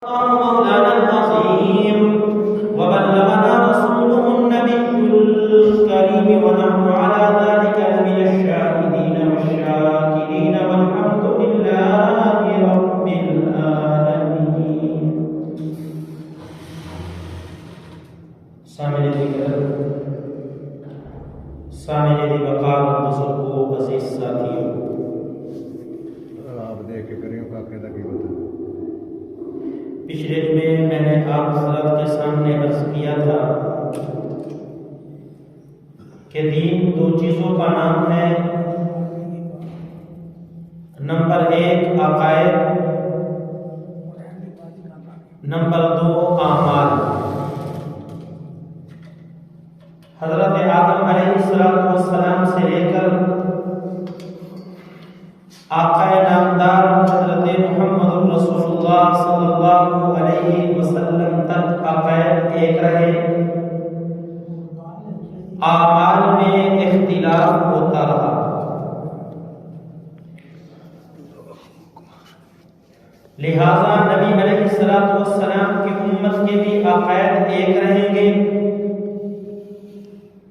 مولانا العظيم وبلغنا رسوله النبي الكريم ونحن على ذلك لمن الشاهدين والشاكرين والحمد لله رب العالمين. سامعین وقار بزرگوں عزیز ساتھیوں، آپ دیکھ کے کریوں کا قاعدہ کی بتا. پچھلے جمعے میں نے آپ حضرات کے سامنے عرض کیا تھا کہ دین دو چیزوں کا نام ہے. نمبر 1 عقائد، نمبر 2 اعمال. حضرت آدم علیہ السلام سے لے کر آقا نامدار حضرت محمد رسول اللہ صلی اللہ علیہ وسلم تک عقائد ایک رہے، اعمال میں اختلاف ہوتا رہا. لہذا نبی علیہ السلام کی امت کے بھی عقائد ایک رہیں گے.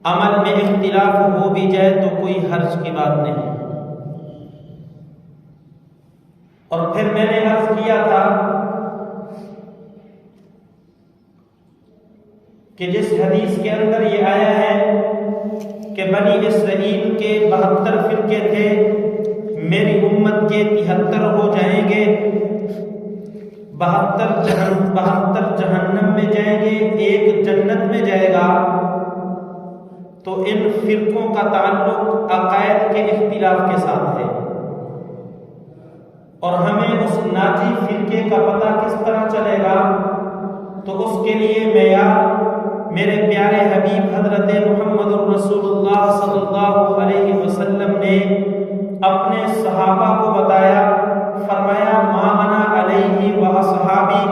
عمل میں اختلاف ہو بھی جائے تو کوئی حرج کی بات نہیں. اور پھر میں نے عرض کیا تھا کہ جس حدیث کے اندر یہ آیا ہے کہ بنی اسرائیل کے 72 فرقے تھے، میری امت کے 73 ہو جائیں گے، 72 جہنم میں جائیں گے، ایک جنت میں جائے گا. تو ان فرقوں کا تعلق عقائد کے اختلاف کے ساتھ ہے، اور ہمیں اس ناجی فرقے کا پتہ کس طرح چلے گا؟ تو اس کے لیے معیار میرے پیارے حبیب حضرت محمد رسول اللہ صلی اللہ علیہ وسلم نے اپنے صحابہ کو بتایا. فرمایا ما انا علیہ و اصحابی،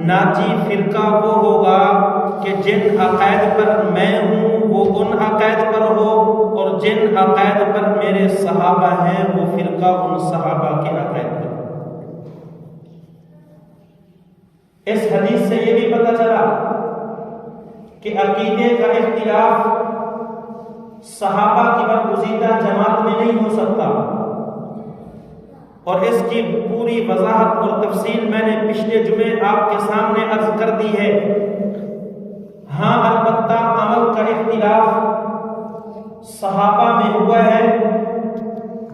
ناجی فرقہ وہ ہوگا کہ جن عقائد پر میں ہوں وہ ان عقائد پر ہو، اور جن عقائد پر میرے صحابہ ہیں وہ فرقہ ان صحابہ کے عقائد پر. اس حدیث سے یہ بھی پتہ چلا کہ عقیدے کا اختلاف صحابہ کی برگزیدہ جماعت میں نہیں ہو سکتا، اور اس کی پوری وضاحت اور تفصیل میں نے پچھلے جمعے آپ کے سامنے عرض کر دی ہے. ہاں البتہ عمل کا اختلاف صحابہ میں ہوا ہے،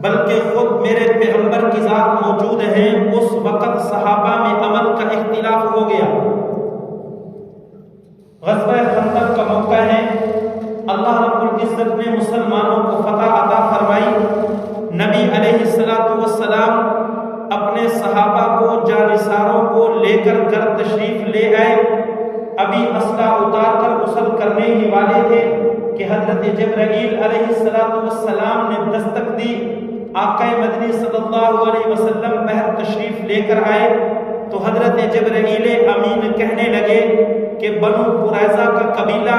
بلکہ خود میرے پیغمبر کی ذات موجود ہیں، اس وقت صحابہ میں عمل کا اختلاف ہو گیا. غزوہ خندق کا موقع ہے، اللہ رب العزت نے مسلمانوں کو فتح عطا فرمائی. نبی علیہ السلام اپنے صحابہ کو جانثاروں کو لے کر گھر تشریف لے آئے. ابھی اسلحہ اتار کر غسل کرنے ہی والے تھے کہ حضرت جبرائیل علیہ السلام نے دستک دی. آقا مدنی صلی اللہ علیہ وسلم بہر تشریف لے کر آئے تو حضرت جبرائیل امین کہنے لگے کہ بنو قریظہ کا قبیلہ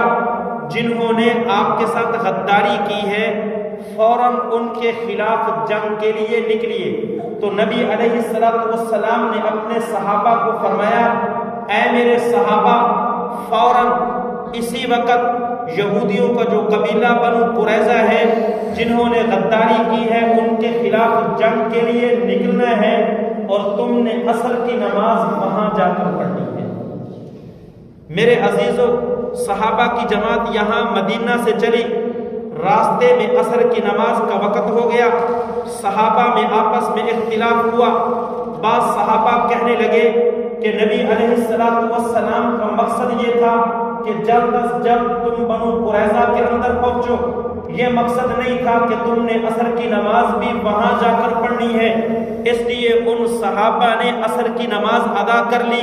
جنہوں نے آپ کے ساتھ غداری کی ہے فوراً ان کے خلاف جنگ کے لیے نکلیے. تو نبی علیہ السلام نے اپنے صحابہ کو فرمایا اے میرے صحابہ، فوراً اسی وقت یہودیوں کا جو قبیلہ بنو قریظہ ہے جنہوں نے غداری کی ہے ان کے خلاف جنگ کے لیے نکلنا ہے، اور تم نے عصر کی نماز وہاں جا کر پڑھنی ہے. میرے عزیزوں، صحابہ کی جماعت یہاں مدینہ سے چلی، راستے میں عصر کی نماز کا وقت ہو گیا. صحابہ میں آپس میں اختلاف ہوا. بعض صحابہ کہنے لگے کہ نبی علیہ السلام کا مقصد یہ تھا کہ جلد از جلد تم بنو قریظہ کے اندر پہنچو، یہ مقصد نہیں تھا کہ تم نے عصر کی نماز بھی وہاں جا کر پڑھنی ہے. اس لیے ان صحابہ نے عصر کی نماز ادا کر لی.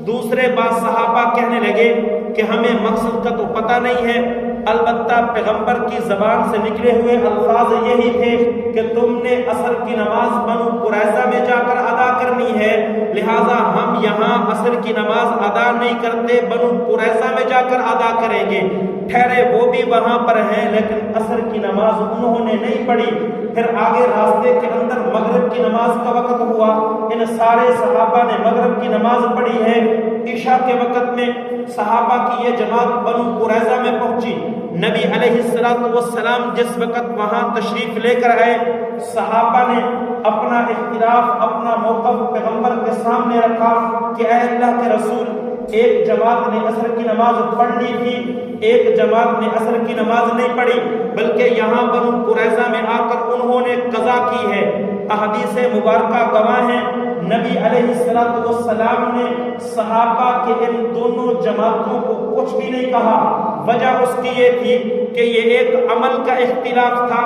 دوسرے بعض صحابہ کہنے لگے کہ ہمیں مقصد کا تو پتہ نہیں ہے، البتہ پیغمبر کی زبان سے نکلے ہوئے الفاظ یہی تھے کہ تم نے عصر کی نماز بنو قریظہ میں جا کر ادا کرنی ہے، لہٰذا ہم یہاں عصر کی نماز ادا نہیں کرتے، بنو قریظہ میں جا کر ادا کریں گے۔ ٹھہرے وہ بھی وہاں پر ہیں لیکن عصر کی نماز انہوں نے نہیں پڑھی۔ پھر آگے راستے کے اندر مغرب کی نماز کا وقت ہوا، ان سارے صحابہ نے مغرب کی نماز پڑھی ہے۔ عشاء کے وقت میں صحابہ کی یہ جماعت بنو قریظہ میں پہنچی۔ نبی علیہ السلام جس وقت وہاں تشریف لے کر آئے، صحابہ نے اپنا اختلاف، اپنا موقف پیغمبر کے سامنے رکھا کہ اے اللہ کے رسول، ایک جماعت نے عصر کی نماز پڑھ لی تھی، ایک جماعت نے عصر کی نماز نہیں پڑھی، بلکہ یہاں بنو قریظہ میں آ کر انہوں نے قضا کی ہے۔ احادیث مبارکہ گواہ ہیں، نبی علیہ السلام نے صحابہ کے ان دونوں جماعتوں کو کچھ بھی نہیں کہا۔ وجہ اس کی یہ تھی کہ یہ ایک عمل کا اختلاف تھا۔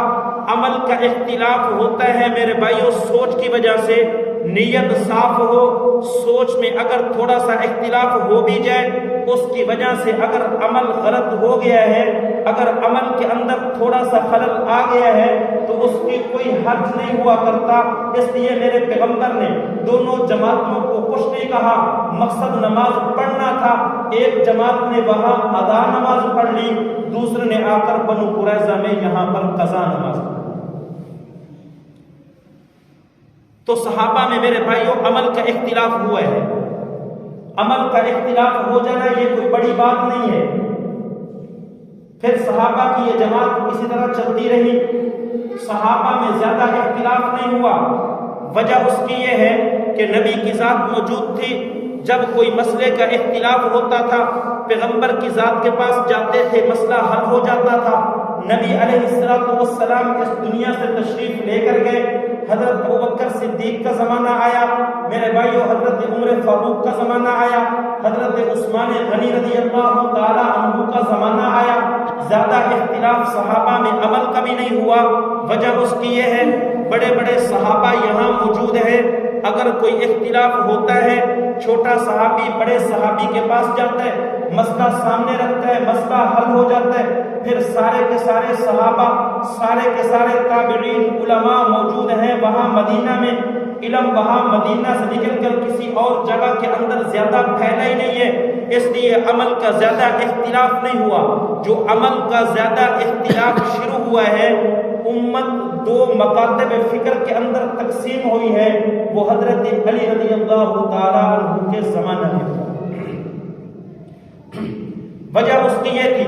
عمل کا اختلاف ہوتا ہے میرے بھائیوں سوچ کی وجہ سے، نیت صاف ہو، سوچ میں اگر تھوڑا سا اختلاف ہو بھی جائے، اس کی وجہ سے اگر عمل غلط ہو گیا ہے، اگر عمل کے اندر تھوڑا سا خلل آ گیا ہے تو اس کی کوئی حرج نہیں ہوا کرتا۔ اس لیے میرے پیغمبر نے دونوں جماعتوں کو کچھ نہیں کہا، مقصد نماز پڑھنا تھا۔ ایک جماعت نے وہاں ادا نماز پڑھ لی، دوسرے نے آ کر بنو قریظہ میں یہاں پر قضا نماز پڑھی۔ تو صحابہ میں میرے بھائیوں عمل کا اختلاف ہوا ہے۔ عمل کا اختلاف ہو جانا یہ کوئی بڑی بات نہیں ہے۔ پھر صحابہ کی یہ جماعت اسی طرح چلتی رہی، صحابہ میں زیادہ اختلاف نہیں ہوا۔ وجہ اس کی یہ ہے کہ نبی کی ذات موجود تھی، جب کوئی مسئلے کا اختلاف ہوتا تھا پیغمبر کی ذات کے پاس جاتے تھے، مسئلہ حل ہو جاتا تھا۔ نبی علیہ السلام اس دنیا سے تشریف لے کر گئے، حضرت ابوبکر صدیق کا زمانہ آیا، میرے بھائیوں حضرت عمر فاروق کا زمانہ آیا، حضرت عثمان غنی رضی اللہ تعالی عنہ کا زمانہ آیا۔ زیادہ اختلاف صحابہ میں عمل کا بھی نہیں ہوا۔ وجہ اس کی یہ ہے بڑے بڑے صحابہ یہاں موجود ہیں، اگر کوئی اختلاف ہوتا ہے چھوٹا صحابی بڑے صحابی کے پاس جاتا ہے، مسئلہ سامنے رکھتا ہے، مسئلہ حل ہو جاتا ہے، پھر سارے کے سارے صحابہ، سارے کے سارے تابعین، علماء موجود ہیں وہاں مدینہ میں۔ علم وہاں مدینہ سے نکل کر کسی اور جگہ کے اندر زیادہ پھیلا ہی نہیں ہے، اس لیے عمل کا زیادہ اختلاف نہیں ہوا۔ جو عمل کا زیادہ اختلاف شروع ہوا ہے، امت دو مکاتب فکر کے اندر تقسیم ہوئی ہے، وہ حضرت علی رضی اللہ تعالی عنہ کے زمانے میں۔ وجہ اس کی یہ تھی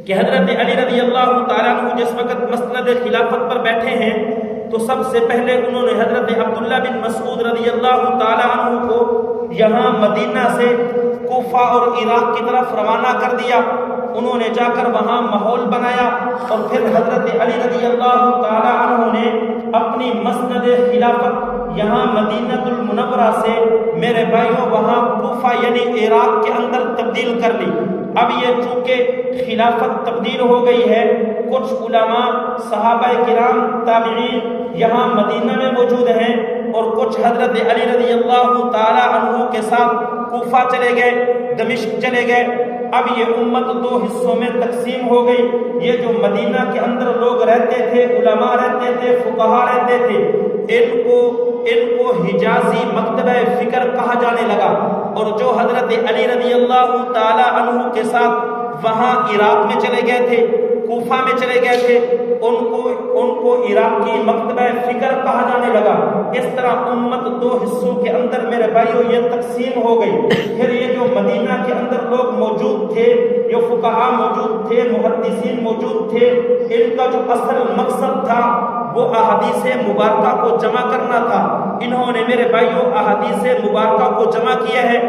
کہ حضرت علی رضی اللہ تعالیٰ عنہ جس وقت مسند خلافت پر بیٹھے ہیں تو سب سے پہلے انہوں نے حضرت عبداللہ بن مسعود رضی اللہ تعالیٰ عنہ کو یہاں مدینہ سے کوفہ اور عراق کی طرف روانہ کر دیا۔ انہوں نے جا کر وہاں ماحول بنایا اور پھر حضرت علی رضی اللہ تعالیٰ عنہ نے اپنی مسند خلافت یہاں مدینہ المنورہ سے میرے بھائیوں وہاں کوفہ یعنی عراق کے اندر تبدیل کر لی۔ اب یہ چونکہ خلافت تبدیل ہو گئی ہے، کچھ علماء صحابہ کرام تابعین یہاں مدینہ میں موجود ہیں اور کچھ حضرت علی رضی اللہ تعالی عنہ کے ساتھ کوفہ چلے گئے، دمشق چلے گئے۔ اب یہ امت دو حصوں میں تقسیم ہو گئی۔ یہ جو مدینہ کے اندر لوگ رہتے تھے، علماء رہتے تھے، فقہاء رہتے تھے، ان کو حجازی مکتبہ فکر کہا جانے لگا، اور جو حضرت علی رضی اللہ تعالی عنہ کے ساتھ وہاں عراق میں چلے گئے تھے، کوفہ میں چلے گئے تھے، ان کو عراقی مکتبہ فکر کہا جانے لگا۔ اس طرح امت دو حصوں کے اندر میرے بھائیوں یہ تقسیم ہو گئی۔ پھر یہ جو مدینہ کے اندر لوگ موجود تھے، جو فقہاء موجود تھے، محدثین موجود تھے، ان کا جو اصل مقصد تھا وہ احادیث مبارکہ کو جمع کرنا تھا۔ انہوں نے میرے بھائیوں احادیث مبارکہ کو جمع کیا ہے۔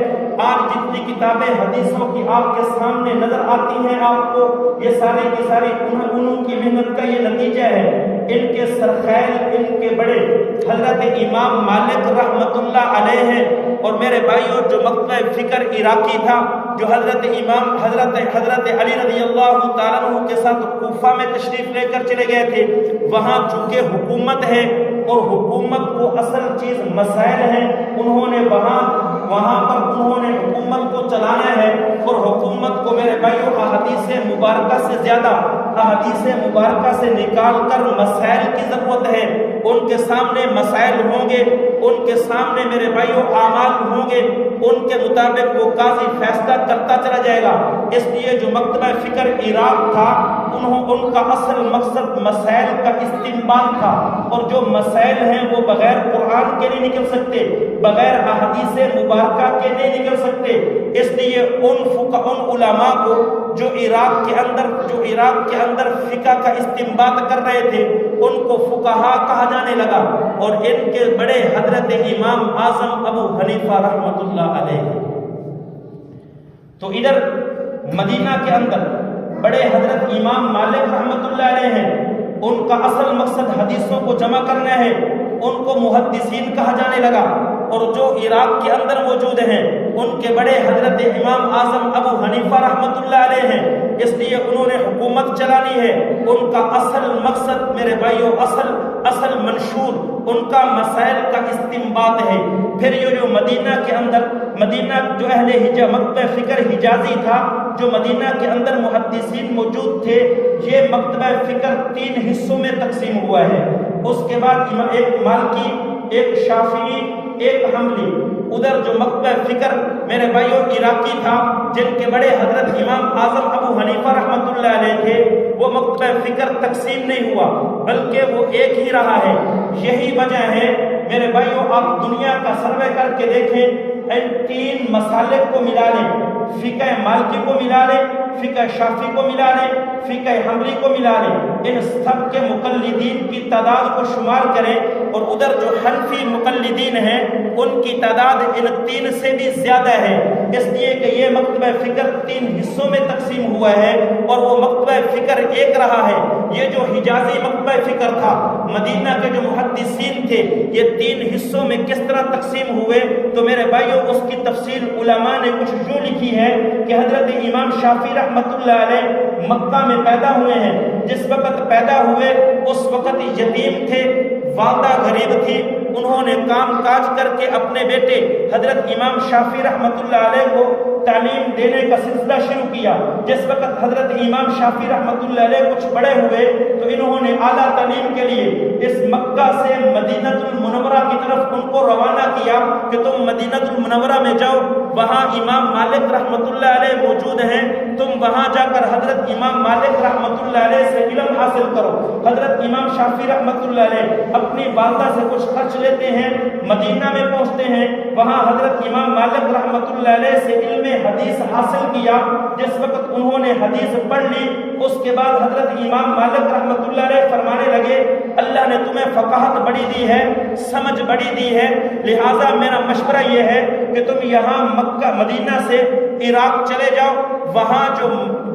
آج جتنی کتابیں حدیثوں کی آپ کے سامنے نظر آتی ہیں آپ کو، یہ ساری کی ساری انہوں کی محنت کا یہ نتیجہ ہے۔ ان کے سرخیل، ان کے بڑے حضرت امام مالک رحمت اللہ علیہ ہیں، اور میرے بھائیوں جو مکتبہ فکر عراقی تھا، جو حضرت علی رضی اللہ تعالیٰ عنہ کے ساتھ کوفہ میں تشریف لے کر چلے گئے تھے، وہاں چونکہ حکومت ہے اور حکومت کو اصل چیز مسائل ہیں، انہوں نے وہاں پر انہوں نے حکومت کو چلانا ہے، اور حکومت حکومت کو میرے بھائیوں احادیث مبارکہ سے زیادہ احادیث مبارکہ سے نکال کر مسائل کی ضرورت ہے. ان کے سامنے مسائل ہوں گے، ان کے سامنے میرے بھائیوں اعمال ہوں گے، ان کے مطابق وہ قاضی فیصلہ کرتا چلا جائے گا. اس لیے جو مکتبہ فکر عراق تھا ان کا اصل مقصد مسائل کا استنباط تھا، اور جو مسائل ہیں وہ بغیر قرآن کے نہیں نکل سکتے، بغیر احادیث مبارکہ کے نہیں نکل سکتے. اس لیے ان علماء کو جو عراق کے اندر فقہ کا استنباط کر رہے تھے ان کو فقہا کہا جانے لگا، اور ان کے بڑے حضرت امام اعظم ابو حنیفہ رحمۃ اللہ علیہ. تو ادھر مدینہ کے اندر بڑے حضرت امام مالک رحمۃ اللہ علیہ ہیں، ان کا اصل مقصد حدیثوں کو جمع کرنا ہے، ان کو محدثین کہا جانے لگا. اور جو عراق کے اندر موجود ہیں ان کے بڑے حضرت امام اعظم ابو حنیفہ رحمۃ اللہ علیہ ہیں، اس لیے انہوں نے حکومت چلانی ہے. ان کا اصل مقصد میرے بھائیوں اصل منشور ان کا مسائل کا استنباط ہے. پھر یہ جو مدینہ جو مکتبہ فکر حجازی تھا، جو مدینہ کے اندر محدثین موجود تھے، یہ مکتبہ فکر 3 حصوں میں تقسیم ہوا ہے. اس کے بعد ایک مالکی، ایک شافعی، ایک حنبلی. ادھر جو مکتبہ فکر میرے بھائیوں عراقی تھا، جن کے بڑے حضرت امام اعظم ابو حنیفہ رحمۃ اللہ علیہ تھے، وہ مکتبہ فکر تقسیم نہیں ہوا بلکہ وہ ایک ہی رہا ہے. یہی وجہ ہے میرے بھائیوں، آپ دنیا کا سروے کر کے دیکھیں، ان 3 مسالک کو ملا لیں، فقہ مالکی کو ملا لیں، فقہ شافعی کو ملا لیں، فقہ حنبلی کو ملا لیں، ان سب کے مقلدین کی تعداد کو شمار کریں، اور ادھر جو حنفی مقلدین ہیں ان کی تعداد ان 3 سے بھی زیادہ ہے. اس لیے کہ یہ مکتبہ فکر 3 حصوں میں تقسیم ہوا ہے، اور وہ مکتبہ فکر ایک رہا ہے. یہ جو حجازی مکتبہ فکر تھا، مدینہ کے جو محدثین تھے، یہ 3 حصوں میں کس طرح تقسیم ہوئے، تو میرے بھائیوں اس کی تفصیل علماء نے کچھ یوں لکھی ہے کہ حضرت امام شافعی رحمۃ اللہ علیہ مکہ میں پیدا ہوئے ہیں. جس وقت پیدا ہوئے اس وقت یتیم تھے، والدہ غریب تھی. انہوں نے کام کاج کر کے اپنے بیٹے حضرت امام شافعی رحمۃ اللہ علیہ کو تعلیم دینے کا سلسلہ شروع کیا. جس وقت حضرت امام شافعی رحمۃ اللہ علیہ کچھ بڑے ہوئے تو انہوں نے اعلیٰ تعلیم کے لیے اس مکہ سے مدینہ المنورہ کی طرف ان کو روانہ کیا کہ تم مدینہ المنورہ میں جاؤ، وہاں امام مالک رحمۃ اللہ علیہ موجود ہیں، تم وہاں جا کر حضرت امام مالک رحمۃ اللہ علیہ سے علم حاصل کرو. حضرت امام شافعی رحمۃ اللہ علیہ اپنی والدہ سے کچھ خرچ لیتے ہیں، مدینہ میں پہنچتے ہیں، وہاں حضرت امام مالک رحمۃ اللہ علیہ سے علم حدیث حاصل کیا. جس وقت انہوں نے حدیث پڑھ لی، اس کے بعد حضرت امام مالک رحمۃ اللہ علیہ فرمانے لگے، اللہ نے تمہیں فقاہت بڑی دی ہے، سمجھ بڑی دی ہے، لہٰذا میرا مشورہ یہ ہے کہ تم یہاں مدینہ سے عراق چلے جاؤ. وہاں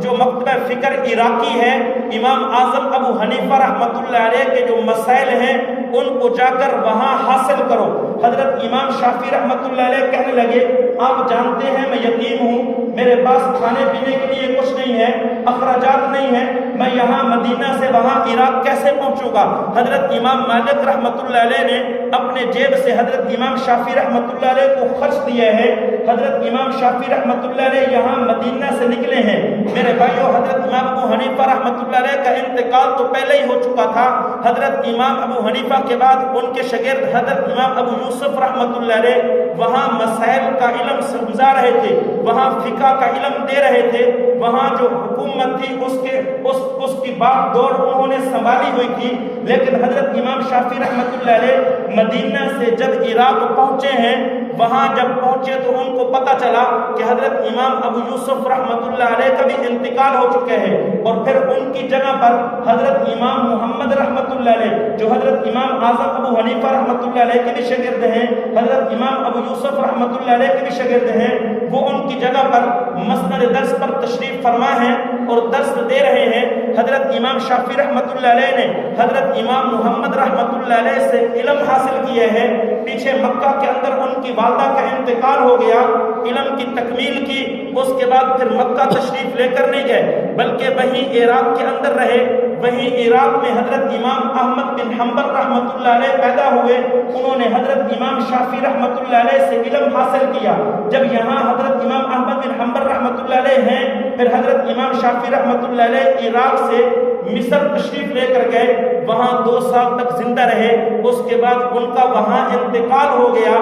جو مکتبہ فکر عراقی ہے، امام اعظم ابو حنیفہ رحمۃ اللہ علیہ کے جو مسائل ہیں ان کو جا کر وہاں حاصل کرو. حضرت امام شافعی رحمۃ اللہ علیہ کہنے لگے، آپ جانتے ہیں میں یتیم ہوں، میرے پاس کھانے پینے کے لیے کچھ نہیں ہے، اخراجات نہیں ہے، میں یہاں مدینہ سے وہاں عراق کیسے پہنچوں گا. حضرت امام مالک رحمۃ اللہ علیہ نے اپنے جیب سے حضرت امام شافعی رحمۃ اللہ علیہ کو خرچ دیا ہے. حضرت امام شافعی رحمۃ اللہ علیہ یہاں مدینہ سے نکلے ہیں. میرے بھائیوں، حضرت امام ابو حنیفہ رحمۃ اللہ علیہ کا انتقال تو پہلے ہی ہو چکا تھا. حضرت امام ابو حنیفہ کے بعد ان کے شاگرد حضرت امام ابو یوسف رحمۃ اللہ علیہ وہاں مسائل کا علم سمجھا رہے تھے، وہاں فقہ کا علم دے رہے تھے. وہاں جو حکومت تھی اس کی بات دور انہوں نے سنبھالی ہوئی تھی. لیکن حضرت امام شافعی رحمۃ اللہ علیہ مدینہ سے جب عراق پہنچے ہیں، وہاں جب پہنچے تو ان کو پتہ چلا کہ حضرت امام ابو یوسف رحمۃ اللہ علیہ کا بھی انتقال ہو چکے ہیں. اور پھر ان کی جگہ پر حضرت امام محمد رحمۃ اللہ علیہ، جو حضرت امام اعظم ابو حنیفہ رحمۃ اللہ علیہ کے بھی شاگرد ہیں، حضرت امام ابو یوسف رحمۃ اللہ علیہ کے بھی شاگرد ہیں، وہ ان کی جگہ پر مسند درس پر تشریف فرما ہیں اور درس دے رہے ہیں. حضرت امام شافعی رحمۃ اللہ علیہ نے حضرت امام محمد رحمۃ اللہ علیہ سے علم حاصل کیے ہیں. پیچھے مکہ کے اندر ان کی والدہ کا انتقال ہو گیا، علم کی تکمیل کی، اس کے بعد پھر مکہ تشریف لے کر نہیں گئے بلکہ وہیں عراق کے اندر رہے. وہیں عراق میں حضرت امام احمد بن حنبل رحمۃ اللہ علیہ پیدا ہوئے، انہوں نے حضرت امام شافعی رحمۃ اللہ علیہ سے علم حاصل کیا۔ جب یہاں حضرت امام احمد بن حنبل رحمۃ اللہ علیہ ہیں، پھر حضرت امام شافعی رحمۃ اللہ علیہ عراق سے مصر تشریف لے کر گئے، وہاں 2 سال تک زندہ رہے، اس کے بعد ان کا وہاں انتقال ہو گیا۔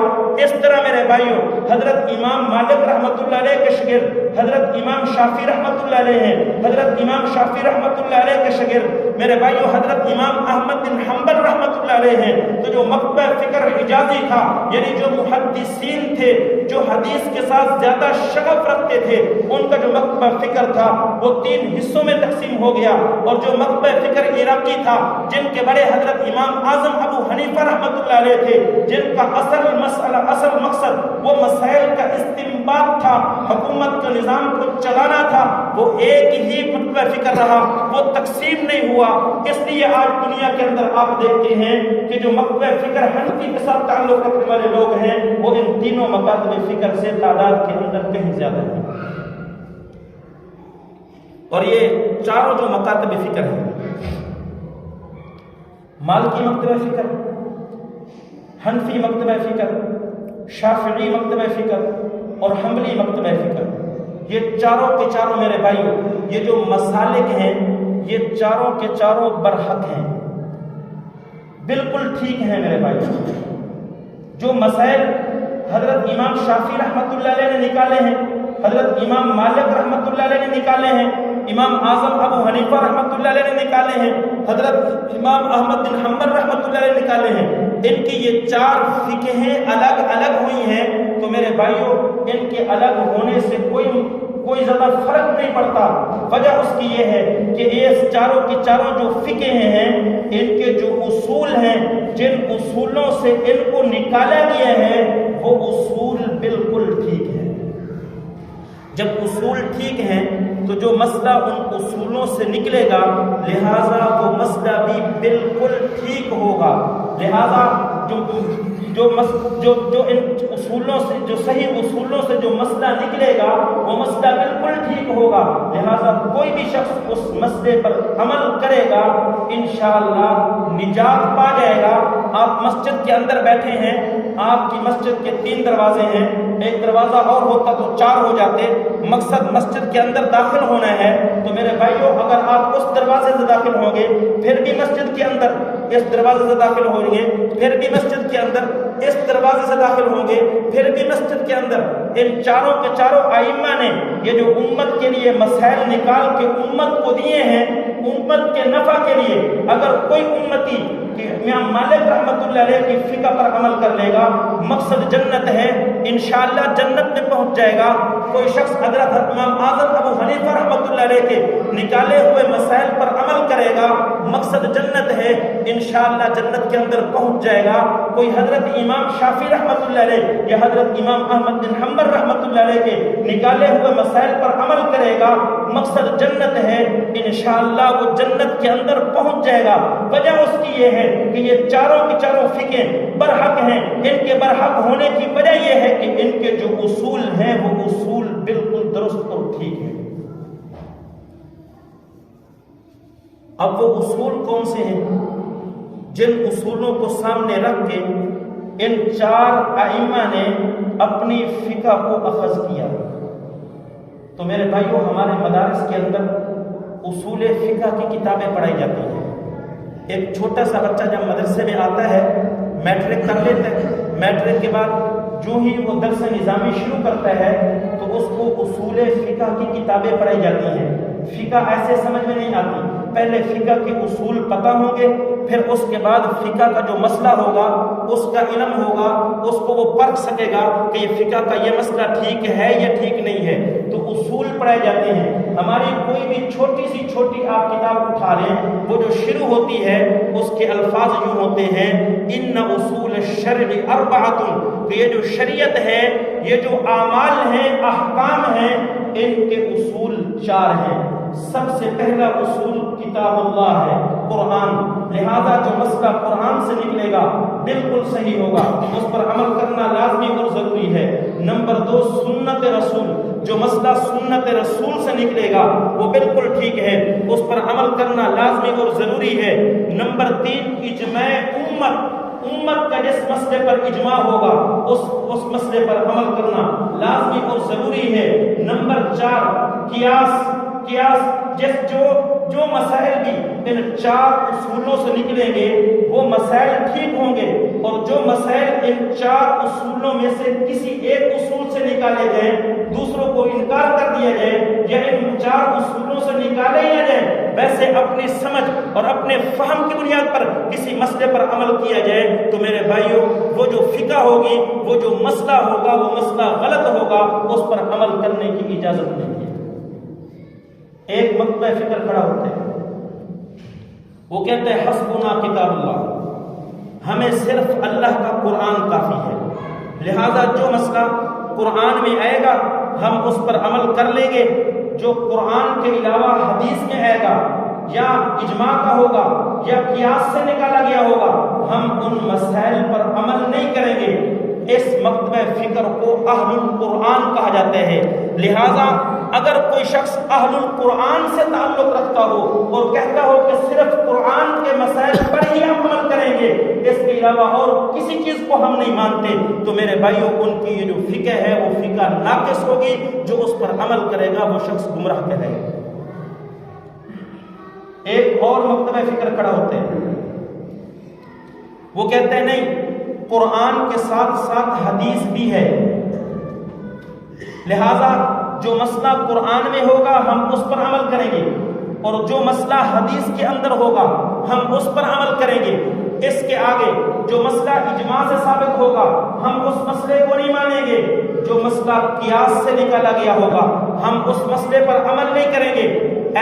اس طرح میرے بھائیوں حضرت امام مالک رحمۃ اللہ علیہ کے شاگرد حضرت امام شافعی رحمۃ اللہ علیہ ہیں، حضرت امام شافعی رحمۃ اللہ علیہ کے شاگرد میرے بھائیوں حضرت امام احمد بن حنبل رحمۃ اللہ علیہ ہیں۔ تو جو مکتبہ فکر حجازی تھا، یعنی جو محدثین تھے، جو حدیث کے ساتھ زیادہ شغف رکھتے تھے، ان کا جو مکتبہ فکر تھا وہ 3 حصوں میں تقسیم ہو گیا، اور جو مکتبہ فکر عراقی تھا، جن کے بڑے حضرت امام اعظم ابو حنیفہ رحمۃ اللہ علیہ تھے، جن کا اصل مقصد وہ مسائل کا استنباط تھا، حکومت کے نظام کو چلانا تھا، وہ ایک ہی مکتبہ فکر رہا، وہ تقسیم نہیں ہوا۔ اس لیے آج دنیا کے اندر آپ دیکھتے ہیں کہ جو مکتبہ فکر حنفی کے ساتھ تعلق رکھنے والے لوگ ہیں، وہ ان تینوں مکاتب فکر سے تعداد کے اندر کہیں زیادہ ہیں۔ اور یہ چاروں جو مکاتب فکر ہیں، مالکی مکتبہ فکر، حنفی مکتبہ فکر، شافعی مکتبہ فکر اور حنبلی مکتبہ فکر، یہ چاروں کے چاروں میرے بھائیوں، یہ جو مسالک ہیں، یہ چاروں کے چاروں برحق ہیں، بالکل ٹھیک ہیں میرے بھائیوں۔ جو مسائل حضرت امام شافعی رحمۃ اللہ علیہ نے نکالے ہیں، حضرت امام مالک رحمۃ اللہ علیہ نے نکالے ہیں، امام اعظم ابو حنیفہ رحمۃ اللہ علیہ نے نکالے ہیں، حضرت امام احمد بن حنبل رحمۃ اللہ علیہ نے نکالے ہیں، ان کی یہ 4 فقہیں الگ الگ ہوئی ہیں، تو میرے بھائیوں ان کے الگ ہونے سے کوئی زیادہ فرق نہیں پڑتا۔ وجہ اس کی یہ ہے کہ یہ چاروں کی چاروں جو فقہیں ہیں، ان کے جو اصول ہیں، جن اصولوں سے ان کو نکالا گیا ہے، وہ اصول بالکل ٹھیک ہے۔ جب اصول ٹھیک ہیں تو جو مسئلہ ان اصولوں سے نکلے گا، لہٰذا وہ مسئلہ بھی بالکل ٹھیک ہوگا۔ لہٰذا جو ان اصولوں سے، جو صحیح اصولوں سے جو مسئلہ نکلے گا، وہ مسئلہ بالکل ٹھیک ہوگا۔ لہٰذا کوئی بھی شخص اس مسئلے پر عمل کرے گا، انشاءاللہ نجات پا جائے گا۔ آپ مسجد کے اندر بیٹھے ہیں، آپ کی مسجد کے 3 دروازے ہیں، ایک دروازہ اور ہوتا تو 4 ہو جاتے، مقصد مسجد کے اندر داخل ہونا ہے۔ تو میرے بھائیوں اگر آپ اس دروازے سے داخل ہوں گے، پھر بھی مسجد کے اندر اس دروازے سے داخل ہوں گے، پھر بھی مسجد کے اندر اس دروازے سے داخل ہوں گے، پھر بھی مسجد کے اندر، ان چاروں کے چاروں ائمہ نے یہ جو امت کے لیے مسائل نکال کے امت کو دیے ہیں، امت کے نفع کے لیے، اگر کوئی امتی امام مالک رحمۃ اللہ علیہ کی فقہ پر عمل کر لے گا، مقصد جنت ہے، انشاءاللہ جنت میں پہنچ جائے گا۔ کوئی شخص حضرت امام اعظم ابو حنیفہ رحمۃ اللہ علیہ کے نکالے ہوئے مسائل پر عمل کرے گا، مقصد جنت ہے، انشاءاللہ جنت کے اندر پہنچ جائے گا۔ کوئی حضرت امام شافعی رحمۃ اللہ علیہ یا حضرت امام احمد بن حنبل رحمۃ اللہ علیہ کے نکالے ہوئے مسائل پر عمل کرے گا، مقصد جنت ہے، انشاءاللہ وہ جنت کے اندر پہنچ جائے گا۔ وجہ اس کی یہ ہے کہ یہ چاروں کی چاروں فقہیں برحق ہیں۔ ان کے برحق ہونے کی وجہ یہ ہے کہ ان کے جو اصول ہیں وہ اصول بالکل درست اور ٹھیک ہیں۔ اب وہ اصول کون سے ہیں؟ جن اصولوں کو سامنے رکھ کے ان 4 ائمہ نے اپنی فقہ کو اخذ کیا۔ تو میرے بھائیوں ہمارے مدارس کے اندر اصول فقہ کی کتابیں پڑھائی جاتی ہیں۔ ایک چھوٹا سا بچہ جب مدرسے میں آتا ہے، میٹرک کر لیتا ہے، میٹرک کے بعد جو ہی وہ درس نظامی شروع کرتا ہے تو اس کو اصول فقہ کی کتابیں پڑھائی جاتی ہیں۔ فقہ ایسے سمجھ میں نہیں آتی، پہلے فقہ کے اصول پتہ ہوں گے، پھر اس کے بعد فقہ کا جو مسئلہ ہوگا اس کا علم ہوگا، اس کو وہ پرکھ سکے گا کہ یہ فقہ کا یہ مسئلہ ٹھیک ہے یا ٹھیک نہیں ہے۔ تو اصول پڑھائے جاتے ہیں۔ ہماری کوئی بھی چھوٹی سی چھوٹی آپ کتاب اٹھا لیں، وہ جو شروع ہوتی ہے اس کے الفاظ یوں ہوتے ہیں، ان اصول الشرع 4، کہ یہ جو شریعت ہے، یہ جو اعمال ہیں، احکام ہیں، ان کے اصول 4 ہیں۔ سب سے پہلا اصول کتاب اللہ ہے، قرآن۔ لہذا جو مسئلہ قرآن سے نکلے گا بالکل صحیح ہوگا، اس پر عمل کرنا لازمی اور ضروری ہے۔ نمبر 2 سنت رسول، جو مسئلہ سنت رسول سے نکلے گا وہ بالکل ٹھیک ہے، اس پر عمل کرنا لازمی اور ضروری ہے۔ نمبر 3 اجماع امت کا جس مسئلے پر اجماع ہوگا اس مسئلے پر عمل کرنا لازمی اور ضروری ہے۔ نمبر 4 قیاس جو مسائل بھی ان 4 اصولوں سے نکلیں گے وہ مسائل ٹھیک ہوں گے، اور جو مسائل ان 4 اصولوں میں سے کسی ایک اصول سے نکالے جائیں، دوسروں کو انکار کر دیا جائے یا ان 4 اصولوں سے نکالے یا جائیں، ویسے اپنی سمجھ اور اپنے فہم کی بنیاد پر کسی مسئلے پر عمل کیا جائے تو میرے بھائیوں وہ جو فقہ ہوگی، وہ جو مسئلہ ہوگا، وہ مسئلہ غلط ہوگا، اس پر عمل کرنے کی اجازت نہیں ہے۔ ایک مکتبہ فکر کھڑا ہوتا ہے، وہ کہتے ہیں حسبنا کتاب اللہ، ہمیں صرف اللہ کا قرآن کافی ہے، لہذا جو مسئلہ قرآن میں آئے گا ہم اس پر عمل کر لیں گے، جو قرآن کے علاوہ حدیث میں آئے گا یا اجماع کا ہوگا یا قیاس سے نکالا گیا ہوگا ہم ان مسائل پر عمل نہیں کریں گے۔ اس مکتبہ فکر کو اہل القرآن کہا جاتا ہے، لہذا اگر کوئی شخص اہل القرآن سے تعلق رکھتا ہو اور کہتا ہو کہ صرف قرآن کے مسائل پر ہی ہم عمل کریں گے، اس کے علاوہ اور کسی چیز کو ہم نہیں مانتے، تو میرے بھائیوں ان کی یہ جو فقہ ہے وہ فقہ ناقص ہوگی، جو اس پر عمل کرے گا وہ شخص گمراہ کہے گا۔ ایک اور مکتبہ فکر کھڑا ہوتے ہیں، وہ کہتے ہیں نہیں، قرآن کے ساتھ ساتھ حدیث بھی ہے، لہذا جو مسئلہ قرآن میں ہوگا ہم اس پر عمل کریں گے، اور جو مسئلہ حدیث کے اندر ہوگا ہم اس پر عمل کریں گے۔ اس کے آگے جو مسئلہ اجماع سے ثابت ہوگا ہم اس مسئلے کو نہیں مانیں گے، جو مسئلہ قیاس سے نکالا گیا ہوگا ہم اس مسئلے پر عمل نہیں کریں گے۔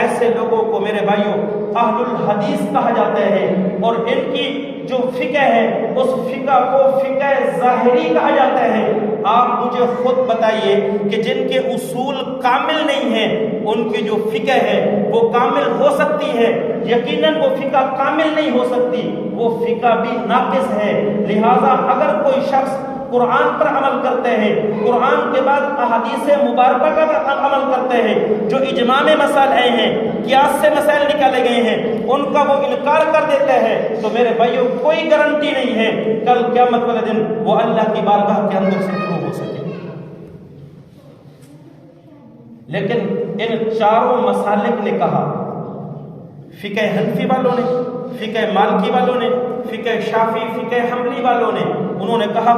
ایسے لوگوں کو میرے بھائیوں اہل الحدیث کہا جاتا ہے، اور ان کی جو فقہ ہے اس فقہ کو فقہ ظاہری کہا جاتا ہے۔ آپ مجھے خود بتائیے کہ جن کے اصول کامل نہیں ہیں ان کی جو فقہ ہے وہ کامل ہو سکتی ہے؟ یقیناً وہ فقہ کامل نہیں ہو سکتی، وہ فقہ بھی ناقص ہے۔ لہذا اگر کوئی شخص قرآن پر عمل کرتے ہیں، قرآن کے بعد احادیث مبارکہ پر عمل کرتے ہیں، جو اجماع میں مسائل آئے ہیں، قیاس سے مسائل نکالے گئے ہیں، ان کا وہ انکار کر دیتے ہیں، تو میرے بھائیوں کوئی گارنٹی نہیں ہے کل قیامت والے دن وہ اللہ کی بارگاہ کے اندر سے شروع ہو سکے۔ لیکن ان 4 مسالک نے کہا، فقہ حنفی والوں نے، فقہ مالکی والوں نے، فقہ شافعی، فقہ حنبلی والوں نے، انہوں نے کہا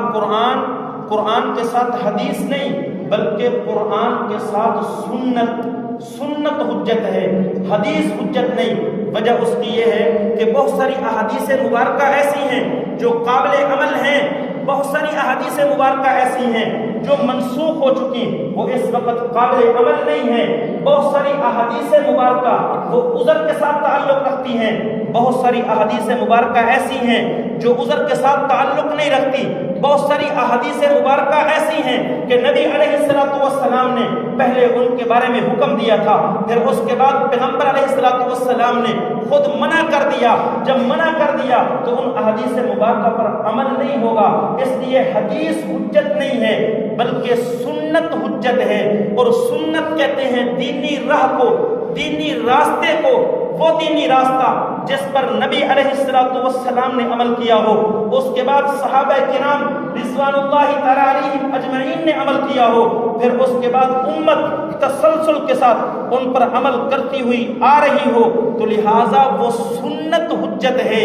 قرآن کے ساتھ حدیث نہیں بلکہ قرآن کے ساتھ سنت حجت ہے، حدیث حجت نہیں۔ وجہ اس کی یہ ہے کہ بہت ساری احادیث مبارکہ ایسی ہیں جو قابل عمل ہیں، بہت ساری احادیث مبارکہ ایسی ہیں جو منسوخ ہو چکی، وہ اس وقت قابل عمل نہیں ہیں۔ بہت ساری احادیث مبارکہ وہ عذر کے ساتھ تعلق رکھتی ہیں، بہت ساری احادیث مبارکہ ایسی ہیں جو عذر کے ساتھ تعلق نہیں رکھتی، بہت ساری احادیث مبارکہ ایسی ہیں کہ نبی علیہ السلام نے پہلے ان کے بارے میں حکم دیا تھا، پھر اس کے بعد پیغمبر علیہ السلام نے خود منع کر دیا۔ جب منع کر دیا تو ان احادیث مبارکہ پر عمل نہیں ہوگا، اس لیے حدیث حجت نہیں ہے بلکہ سنت حجت ہے۔ اور سنت کہتے ہیں دینی راہ کو، دینی راستے کو، وہ دینی راستہ جس پر نبی علیہ السلام نے عمل کیا ہو، اس کے بعد صحابہ کرام رضوان اللہ تعالی علیہم اجمعین نے عمل کیا ہو، پھر اس کے بعد امت تسلسل کے ساتھ ان پر عمل کرتی ہوئی آ رہی ہو، تو لہٰذا وہ سنت حجت ہے،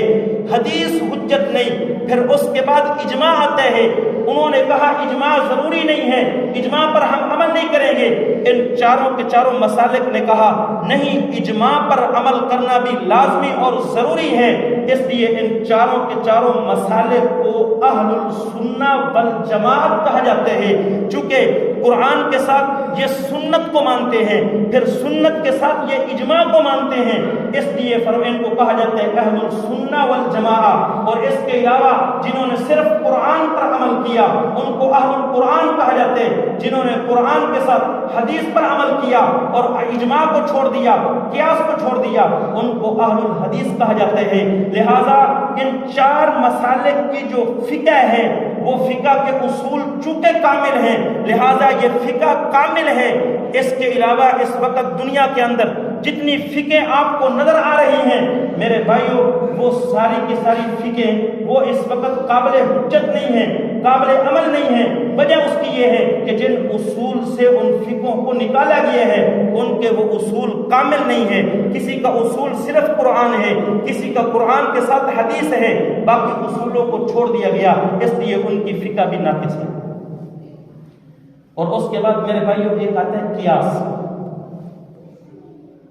حدیث حجت نہیں۔ پھر اس کے بعد اجماع آتا ہے، انہوں نے کہا اجماع ضروری نہیں ہے، اجماع پر ہم عمل نہیں کریں گے۔ ان چاروں کے چاروں مسالک نے کہا نہیں، اجماع پر عمل کرنا بھی لازمی اور ضروری ہے، اس لیے ان چاروں کے چاروں مسالک کو اہل السنہ والجماعت کہا جاتے ہیں، چونکہ قرآن کے ساتھ یہ سنت کو مانتے ہیں، پھر سنت کے ساتھ یہ اجماع کو مانتے ہیں، اس لیے ان کو کہا جاتا ہے اہل السنہ والجماعت۔ اور اس کے علاوہ جنہوں نے صرف قرآن پر عمل کیا ان کو اہل القرآن کہا جاتا ہے، جنہوں نے قرآن کے ساتھ حدیث پر عمل کیا اور اجماع کو چھوڑ دیا، قیاس کو چھوڑ دیا، ان کو اہل الحدیث کہا جاتا ہے۔ لہذا ان 4 مسالک کی جو فقہ ہے وہ فقہ کے اصول چونکہ کامل ہیں، لہذا یہ فقہ کامل ہے۔ اس کے علاوہ اس وقت دنیا کے اندر جتنی فقہیں آپ کو نظر آ رہی ہیں میرے بھائیوں، وہ ساری کی ساری فقہیں وہ اس وقت قابل حجت نہیں ہیں، قابل عمل نہیں ہیں۔ وجہ اس کی یہ ہے کہ جن اصول سے ان فقہوں کو نکالا گیا ہے ان کے وہ اصول کامل نہیں ہیں۔ کسی کا اصول صرف قرآن ہے، کسی کا قرآن کے ساتھ حدیث ہے، باقی اصولوں کو چھوڑ دیا گیا، اس لیے ان کی فقہ بھی ناقص ہے۔ اور اس کے بعد میرے بھائیوں ایک آتا ہے قیاس۔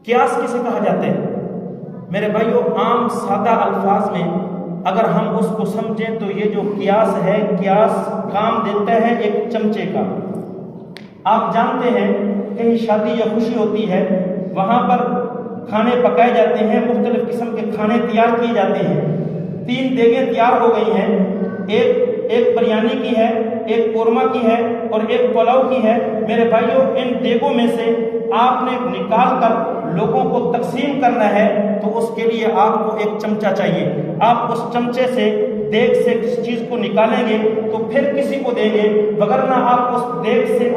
قیاس کسے کہا جاتا ہے؟ میرے بھائیوں عام سادہ الفاظ میں اگر ہم اس کو سمجھیں تو یہ جو قیاس ہے، قیاس کام دیتا ہے ایک چمچے کا۔ آپ جانتے ہیں کہیں شادی یا خوشی ہوتی ہے، وہاں پر کھانے پکائے جاتے ہیں، مختلف قسم کے کھانے تیار کیے جاتے ہیں۔ 3 دیگیں تیار ہو گئی ہیں، ایک بریانی کی ہے، ایک قورمہ کی ہے اور ایک پلاؤ کی ہے۔ میرے بھائیوں ان دیگوں میں سے آپ نے نکال کر لوگوں کو تقسیم کرنا ہے تو اس کے لیے آپ کو ایک چمچہ چاہیے۔ آپ اس چمچے سے دیگ سے کس چیز کو نکالیں گے تو پھر کسی کو دیں گے، وگرنہ آپ اس دیگ سے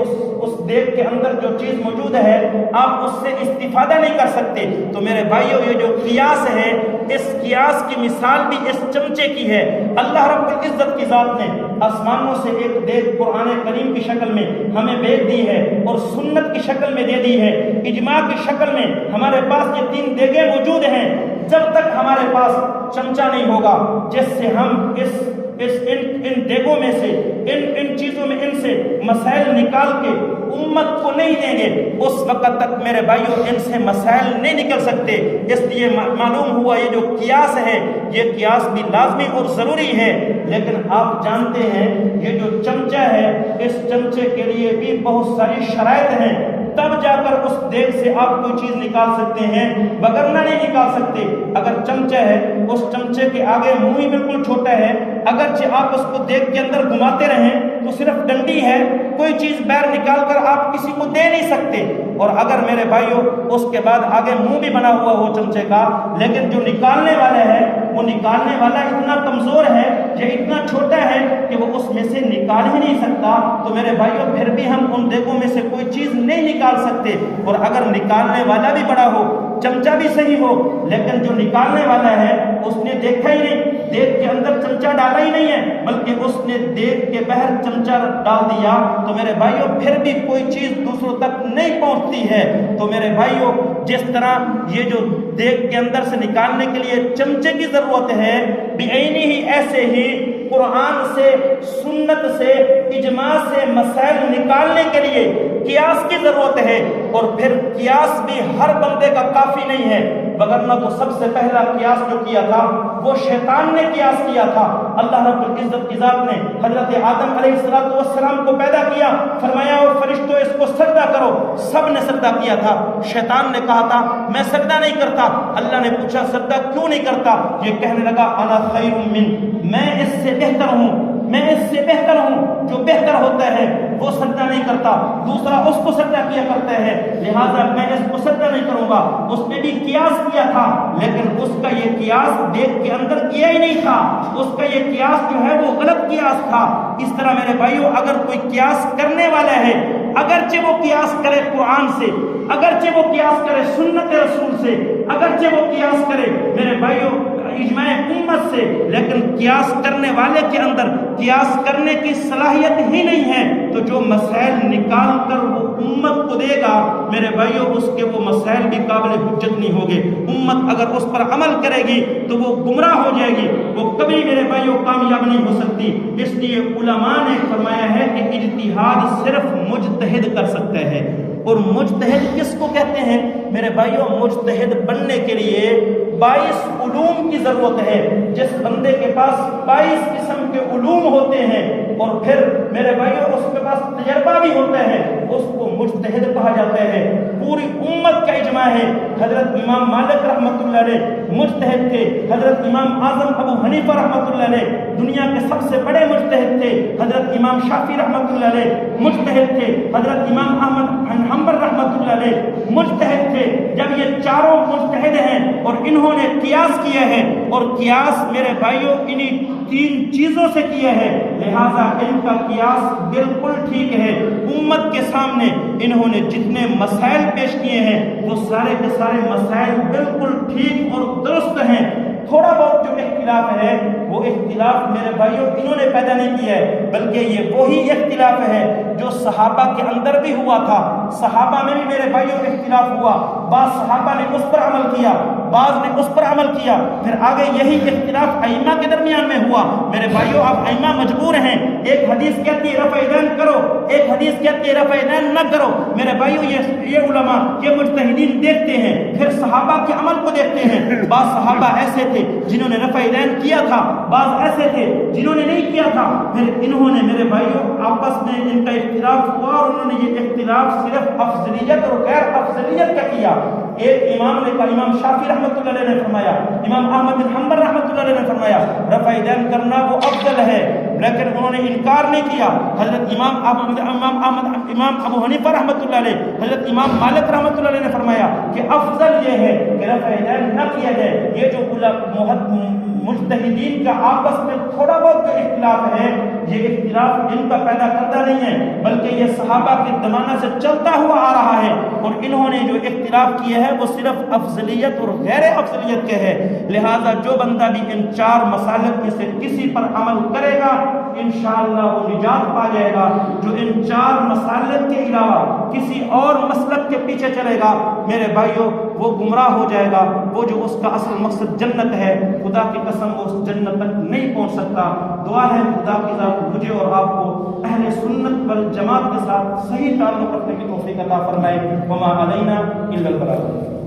اس دیگ کے اندر جو چیز موجود ہے آپ اس سے استفادہ نہیں کر سکتے۔ تو میرے بھائیوں یہ جو قیاس ہے، اس قیاس کی مثال بھی اس چمچے کی ہے۔ اللہ رب العزت کی ذات نے آسمانوں سے ایک دیگ قرآن کریم کی شکل میں ہمیں بھیج دی ہے اور سنت کی شکل میں دے دی ہے، اجماع کی شکل میں ہمارے پاس یہ 3 دیگیں موجود ہیں۔ جب تک ہمارے پاس چمچہ نہیں ہوگا جس سے ہم ان دیگوں میں سے ان چیزوں میں ان سے مسائل نکال کے امت کو نہیں دیں گے، اس وقت تک میرے بھائیوں ان سے مسائل نہیں نکل سکتے۔ اس لیے معلوم ہوا یہ جو قیاس ہے یہ قیاس بھی لازمی اور ضروری ہے، لیکن آپ جانتے ہیں یہ جو چمچہ ہے اس چمچے کے لیے بھی بہت ساری شرائط ہیں، تب جا کر اس دیگ سے آپ کوئی چیز نکال سکتے ہیں، وگرنہ نہیں نکال سکتے۔ اگر چمچہ ہے اس چمچے کے آگے منہ ہی بالکل چھوٹا ہے، اگرچہ آپ اس کو دیگ کے اندر گھماتے رہیں تو صرف ڈنڈی ہے، کوئی چیز باہر نکال کر آپ کسی کو دے نہیں سکتے۔ اور اگر میرے بھائیوں اس کے بعد آگے منہ بھی بنا ہوا ہو چمچے کا، لیکن جو نکالنے والا ہے وہ نکالنے والا اتنا کمزور ہے یا اتنا چھوٹا ہے کہ وہ اس میں سے نکال ہی نہیں سکتا، تو میرے بھائیوں پھر بھی ہم ان دیگوں میں سے کوئی چیز نہیں نکال سکتے۔ اور اگر نکالنے والا بھی بڑا ہو، چمچہ بھی صحیح ہو، لیکن جو نکالنے والا ہے اس نے دیکھا ہی نہیں، دیگ کے اندر چمچہ ڈالا ہی نہیں ہے، بلکہ اس نے دیگ کے باہر چمچہ ڈال دیا، تو میرے بھائیوں پھر بھی کوئی چیز دوسروں تک نہیں پہنچتی ہے۔ تو میرے بھائیوں جس طرح یہ جو دیگ کے اندر سے نکالنے کے لیے چمچے کی ضرورت ہے، بعینی ہی ایسے ہی قرآن سے، سنت سے، اجماع سے مسائل نکالنے کے لیے قیاس کی ضرورت ہے۔ اور پھر قیاس بھی ہر بندے کا کافی نہیں ہے، وگرنہ تو سب سے پہلا قیاس جو کیا تھا وہ شیطان نے قیاس کیا تھا۔ اللہ رب العزت کی ذات نے حضرت آدم علیہ السلام کو پیدا کیا، فرمایا اور فرشتوں اس کو سجدہ کرو، سب نے سجدہ کیا تھا۔ شیطان نے کہا تھا میں سجدہ نہیں کرتا۔ اللہ نے پوچھا سجدہ کیوں نہیں کرتا؟ یہ کہنے لگا انا خیر من، میں اس سے بہتر ہوں، میں اس سے بہتر ہوں، جو بہتر ہوتا ہے وہ سجدہ نہیں کرتا، دوسرا اس کو سجدہ کیا کرتا ہے، لہذا میں اس کو سجدہ نہیں کروں گا۔ اس نے بھی قیاس کیا تھا، لیکن اس کا یہ قیاس دیگ کے اندر کیا ہی نہیں تھا، اس کا یہ قیاس جو ہے وہ غلط قیاس تھا۔ اس طرح میرے بھائیوں اگر کوئی قیاس کرنے والا ہے، اگرچہ وہ قیاس کرے قرآن سے، اگرچہ وہ قیاس کرے سنت رسول سے، اگرچہ وہ قیاس کرے میرے بھائیوں اجماع امت سے، لیکن قیاس کرنے والے کے اندر قیاس کرنے کی صلاحیت ہی نہیں ہے، تو جو مسائل نکال کر وہ امت کو دے گا میرے بھائیوں اس کے وہ مسائل بھی قابل حجت نہیں ہوگے۔ امت اگر اس پر عمل کرے گی تو وہ گمراہ ہو جائے گی، وہ کبھی میرے بھائیوں کامیاب نہیں ہو سکتی۔ اس لیے علماء نے فرمایا ہے کہ اجتہاد صرف مجتہد کر سکتا ہے۔ اور مجتہد کس کو کہتے ہیں میرے بھائیوں؟ مجتہد بننے کے لیے 22 علوم کی ضرورت ہے۔ جس بندے کے پاس 22 قسم کے علوم ہوتے ہیں اور پھر میرے بھائیوں اس کے پاس تجربہ بھی ہوتا ہے، اس کو مجتہد کہا جاتا ہے۔ پوری امت کا اجماع ہے، حضرت امام مالک رحمۃ اللہ علیہ مجتہد تھے، حضرت امام اعظم ابو حنیفہ رحمۃ اللہ علیہ دنیا کے سب سے بڑے مجتہد تھے، حضرت امام شافعی رحمۃ اللہ علیہ مجتہد تھے، حضرت امام احمد حنبل رحمۃ اللہ علیہ مجتہد تھے۔ جب یہ چاروں مجتہد ہیں اور انہوں نے قیاس کیا ہے، اور قیاس میرے بھائیوں انہی تین چیزوں سے کیے ہیں، لہذا ان کا قیاس بالکل ٹھیک ہے۔ امت کے سامنے انہوں نے جتنے مسائل پیش کیے ہیں وہ سارے کے سارے مسائل بالکل ٹھیک اور درست ہیں۔ تھوڑا بہت جو اختلاف ہے وہ اختلاف میرے بھائیوں انہوں نے پیدا نہیں کیا ہے، بلکہ یہ وہی اختلاف ہے جو صحابہ کے اندر بھی ہوا تھا۔ صحابہ میں بھی میرے بھائیوں اختلاف ہوا، بعض صحابہ نے اس پر عمل کیا، بعض نے اس پر عمل کیا، پھر آگے یہی اختلاف ائمہ کے درمیان میں ہوا۔ میرے بھائیوں اب ائمہ مجبور ہیں، ایک حدیث کہتی ہے رفع یدین کرو، ایک حدیث کہتی ہے رفع یدین نہ کرو۔ میرے بھائیوں یہ علماء یہ مجتہدین دیکھتے ہیں، پھر صحابہ کے عمل کو دیکھتے ہیں۔ بعض صحابہ ایسے تھے جنہوں نے رفع یدین کیا تھا، بعض ایسے تھے جنہوں نے نہیں کیا تھا۔ پھر انہوں نے میرے بھائیوں آپس میں ان کا اختلاف ہوا اور انہوں نے یہ اختلاف صرف افضلیت اور غیر افضلیت کا کیا۔ ایک امام نے کہا، امام شافعی رحمۃ اللہ علیہ نے فرمایا، امام احمد بن حنبل رحمۃ اللہ علیہ نے فرمایا رفع یدین کرنا وہ افضل ہے، لیکن انہوں نے انکار نہیں کیا۔ حضرت امام ابو حنیفہ رحمۃ اللہ علیہ، حضرت امام مالک رحمۃ اللہ علیہ نے فرمایا کہ افضل یہ ہے کہ رفع یدین نہ کیا جائے۔ یہ جو مجتہدین کا آپس میں تھوڑا بہت جو اختلاف ہے یہ اختلاف ان کا پیدا کردہ نہیں ہے، بلکہ یہ صحابہ کے زمانہ سے چلتا ہوا آ رہا ہے، اور انہوں نے جو اختلاف کیے ہیں وہ صرف افضلیت اور غیر افضلیت کے ہے۔ لہذا جو بندہ بھی ان چار مسالک میں سے کسی پر عمل کرے گا انشاءاللہ وہ نجات پا جائے گا۔ جو ان چار مسالک کے علاوہ کسی اور مسلک کے پیچھے چلے گا میرے بھائیوں وہ گمراہ ہو جائے گا۔ وہ جو اس کا اصل مقصد جنت ہے، خدا کی قسم وہ اس جنت تک نہیں پہنچ سکتا۔ دعا ہے خدا کی ذات مجھے اور آپ کو اہل سنت والجماعت کے ساتھ صحیح تعلق رکھنے کی توفیق عطا فرمائے۔ وما علینا الا البلاغ۔